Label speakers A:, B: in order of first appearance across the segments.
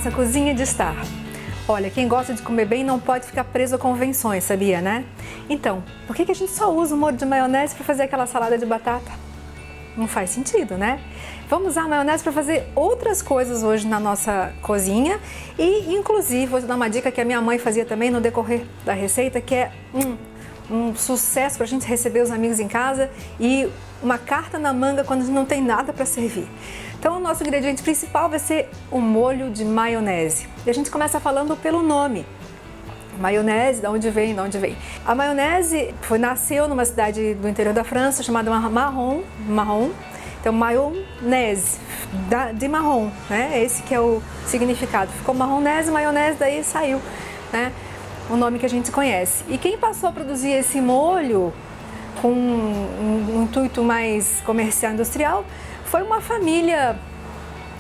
A: nossa cozinha de estar. Olha, quem gosta de comer bem não pode ficar preso a convenções, sabia, né? Então, por que a gente só usa o molho de maionese para fazer aquela salada de batata? Não faz sentido, né? Vamos usar a maionese para fazer outras coisas hoje na nossa cozinha e, inclusive, vou te dar uma dica que a minha mãe fazia também no decorrer da receita, que é um sucesso para a gente receber os amigos em casa e uma carta na manga quando a gente não tem nada para servir. Então, o nosso ingrediente principal vai ser o molho de maionese. E a gente começa falando pelo nome. Maionese, de onde vem? A maionese nasceu numa cidade do interior da França chamada Marron. Então, maionese, de marrom, né? Esse que é o significado. Ficou marronese, maionese, daí saiu, né? O nome que a gente conhece. E quem passou a produzir esse molho com um intuito mais comercial, industrial, foi uma família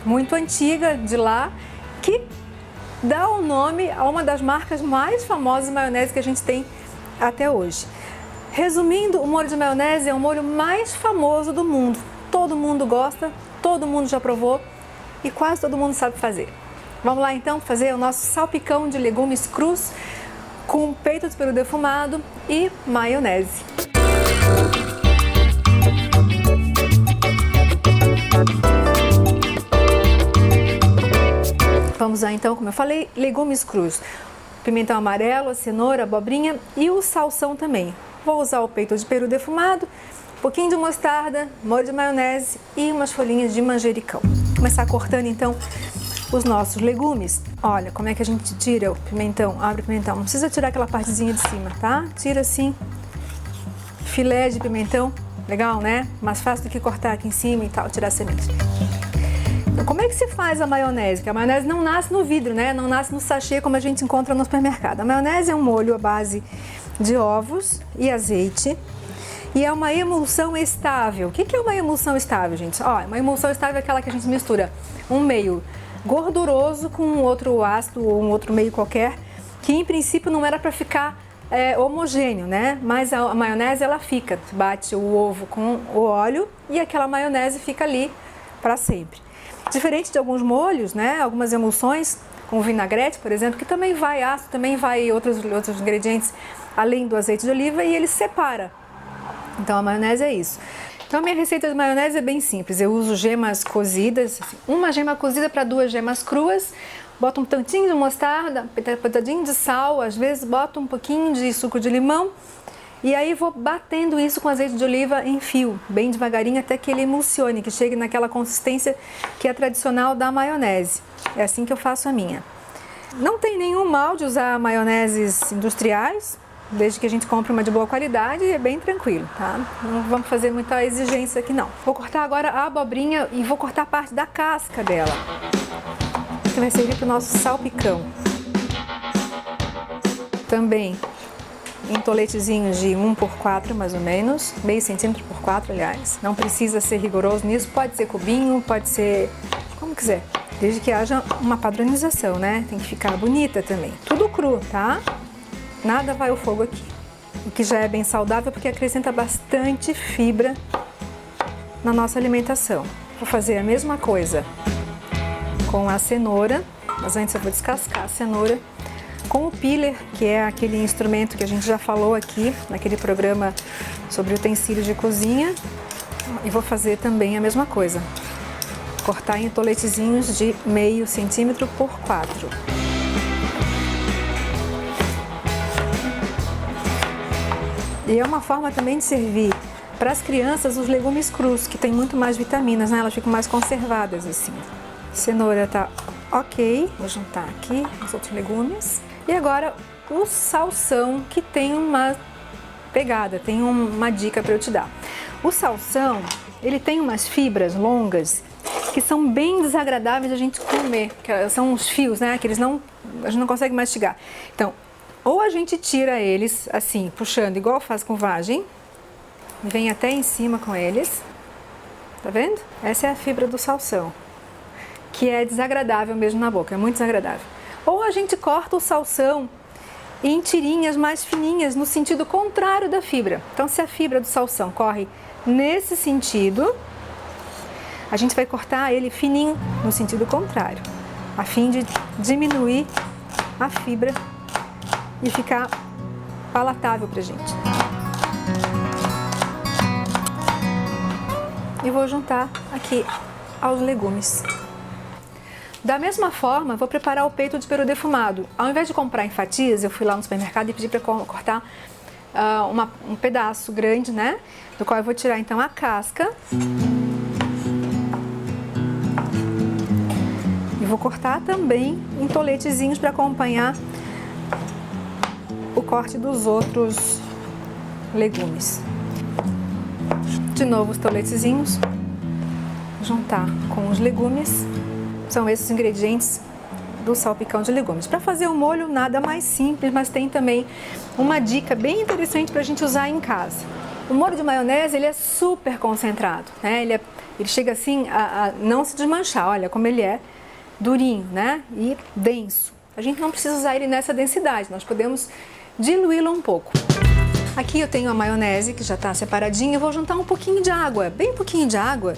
A: muito antiga de lá que dá o nome a uma das marcas mais famosas de maionese que a gente tem até hoje. Resumindo, o molho de maionese é o molho mais famoso do mundo. Todo mundo gosta, todo mundo já provou e quase todo mundo sabe fazer. Vamos lá então fazer o nosso salpicão de legumes crus com peito de peru defumado e maionese. Vamos lá então, como eu falei, legumes crus. Pimentão amarelo, a cenoura, a abobrinha e o salsão também. Vou usar o peito de peru defumado, um pouquinho de mostarda, molho de maionese e umas folhinhas de manjericão. Vou começar cortando então os nossos legumes. Olha como é que a gente tira o pimentão, abre o pimentão. Não precisa tirar aquela partezinha de cima, tá? Tira assim, filé de pimentão, legal, né? Mais fácil do que cortar aqui em cima e tal, tirar a semente. Então, como é que se faz a maionese? Porque a maionese não nasce no vidro, né? Não nasce no sachê como a gente encontra no supermercado. A maionese é um molho à base de ovos e azeite e é uma emulsão estável. O que é uma emulsão estável, gente? Ó, uma emulsão estável é aquela que a gente mistura um meio gorduroso com um outro ácido ou um outro meio qualquer, que em princípio não era para ficar homogêneo, né? Mas a maionese ela fica, bate o ovo com o óleo e aquela maionese fica ali para sempre. Diferente de alguns molhos, né? Algumas emulsões, como vinagrete, por exemplo, que também vai ácido, também vai outros ingredientes além do azeite de oliva e ele separa. Então a maionese é isso. Então a minha receita de maionese é bem simples. Eu uso gemas cozidas, assim, uma gema cozida para 2 gemas cruas. Boto um tantinho de mostarda, um pitadinho de sal, às vezes boto um pouquinho de suco de limão. E aí vou batendo isso com azeite de oliva em fio, bem devagarinho, até que ele emulsione, que chegue naquela consistência que é tradicional da maionese. É assim que eu faço a minha. Não tem nenhum mal de usar maioneses industriais, desde que a gente compre uma de boa qualidade, é bem tranquilo, tá? Não vamos fazer muita exigência aqui não. Vou cortar agora a abobrinha e vou cortar parte da casca dela, que vai servir para o nosso salpicão. Também em toletezinhos de 1x4 mais ou menos, meio centímetro por 4, aliás. Não precisa ser rigoroso nisso, pode ser cubinho, pode ser como quiser, desde que haja uma padronização, né? Tem que ficar bonita também. Tudo cru, tá? Nada vai ao fogo aqui. O que já é bem saudável porque acrescenta bastante fibra na nossa alimentação. Vou fazer a mesma coisa com a cenoura, mas antes eu vou descascar a cenoura. Com o peeler, que é aquele instrumento que a gente já falou aqui, naquele programa sobre utensílios de cozinha. E vou fazer também a mesma coisa. Cortar em toletezinhos de meio centímetro por 4. E é uma forma também de servir para as crianças os legumes crus, que tem muito mais vitaminas, né? Elas ficam mais conservadas assim. Cenoura tá ok, vou juntar aqui os outros legumes. E agora o salsão, que tem uma pegada, tem uma dica para eu te dar. O salsão, ele tem umas fibras longas que são bem desagradáveis de a gente comer, que são os fios, né? Que a gente não consegue mastigar. Então, ou a gente tira eles assim, puxando, igual faz com vagem, vem até em cima com eles, tá vendo? Essa é a fibra do salsão, que é desagradável mesmo na boca, é muito desagradável. Ou a gente corta o salsão em tirinhas mais fininhas, no sentido contrário da fibra. Então, se a fibra do salsão corre nesse sentido, a gente vai cortar ele fininho no sentido contrário. a fim de diminuir a fibra e ficar palatável pra gente. E vou juntar aqui aos legumes. Da mesma forma, vou preparar o peito de peru defumado. Ao invés de comprar em fatias, eu fui lá no supermercado e pedi para cortar um pedaço grande, né? Do qual eu vou tirar então a casca. E vou cortar também em toletezinhos para acompanhar o corte dos outros legumes. De novo os toletezinhos, juntar com os legumes. São esses ingredientes do salpicão de legumes. Para fazer o molho, nada mais simples, mas tem também uma dica bem interessante para a gente usar em casa. O molho de maionese, ele é super concentrado, né? Ele chega assim a não se desmanchar. Olha como ele é durinho, né? E denso. A gente não precisa usar ele nessa densidade, nós podemos diluí-lo um pouco. Aqui eu tenho a maionese que já está separadinha. Eu vou juntar um pouquinho de água, bem pouquinho de água,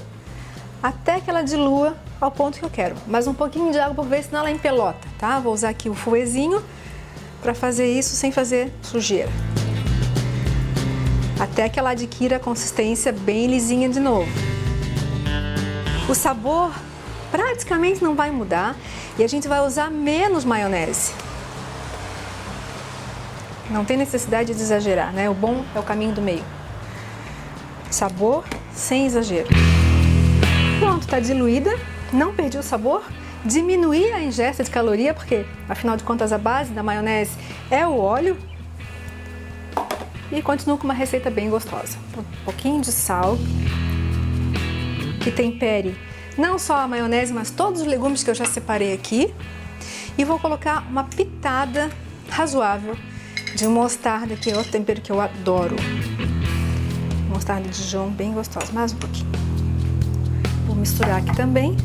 A: até que ela dilua ao ponto que eu quero. Mas um pouquinho de água por vez, senão ela empelota, tá? Vou usar aqui o fouetzinho para fazer isso sem fazer sujeira. Até que ela adquira a consistência bem lisinha de novo. O sabor praticamente não vai mudar e a gente vai usar menos maionese. Não tem necessidade de exagerar, né? O bom é o caminho do meio. Sabor sem exagero. Pronto, está diluída. Não perdi o sabor. Diminuí a ingesta de caloria, porque afinal de contas a base da maionese é o óleo. E continuo com uma receita bem gostosa. Um pouquinho de sal, que tempere não só a maionese, mas todos os legumes que eu já separei aqui. E vou colocar uma pitada razoável de mostarda, que é outro tempero que eu adoro. Mostarda de Dijon, bem gostosa. Mais um pouquinho. Vou misturar aqui também.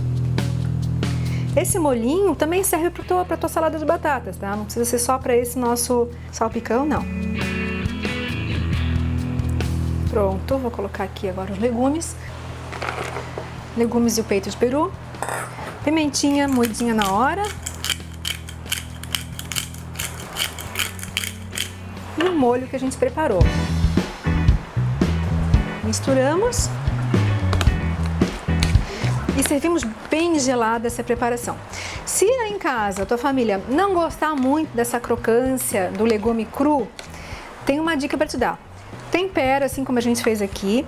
A: Esse molhinho também serve para a tua salada de batatas, tá? Não precisa ser só para esse nosso salpicão, não. Pronto, vou colocar aqui agora os legumes. Legumes e o peito de peru. Pimentinha moidinha na hora. E o molho que a gente preparou. Misturamos. E servimos bem gelada essa preparação. Se em casa a tua família não gostar muito dessa crocância do legume cru, tem uma dica para te dar. Tempera, assim como a gente fez aqui.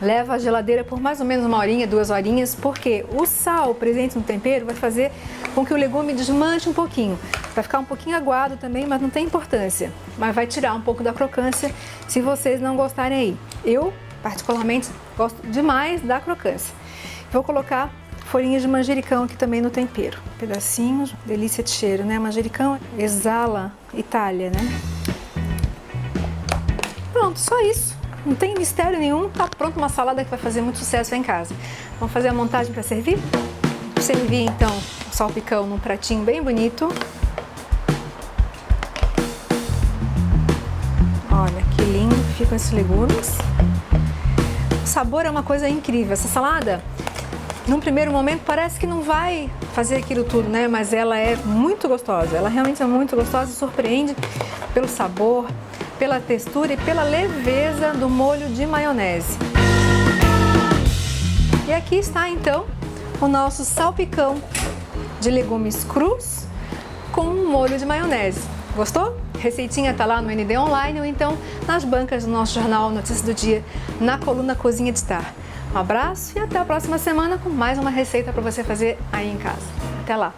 A: Leva à geladeira por mais ou menos 1 horinha, 2 horinhas, porque o sal presente no tempero vai fazer com que o legume desmanche um pouquinho. Vai ficar um pouquinho aguado também, mas não tem importância. Mas vai tirar um pouco da crocância se vocês não gostarem aí. Eu, particularmente, gosto demais da crocância. Vou colocar folhinhas de manjericão aqui também no tempero. Pedacinhos, delícia de cheiro, né? Manjericão exala Itália, né? Pronto, só isso. Não tem mistério nenhum, tá pronto uma salada que vai fazer muito sucesso em casa. Vamos fazer a montagem para servir? Vou servir então o salpicão num pratinho bem bonito. Olha que lindo que ficam esses legumes. O sabor é uma coisa incrível. Essa salada, num primeiro momento, parece que não vai fazer aquilo tudo, né? Mas ela é muito gostosa. Ela realmente é muito gostosa e surpreende pelo sabor, pela textura e pela leveza do molho de maionese. E aqui está então o nosso salpicão de legumes crus com um molho de maionese. Gostou? Receitinha tá lá no ND Online ou então nas bancas do nosso jornal Notícias do Dia, na coluna Cozinha de Star. Um abraço e até a próxima semana com mais uma receita para você fazer aí em casa. Até lá!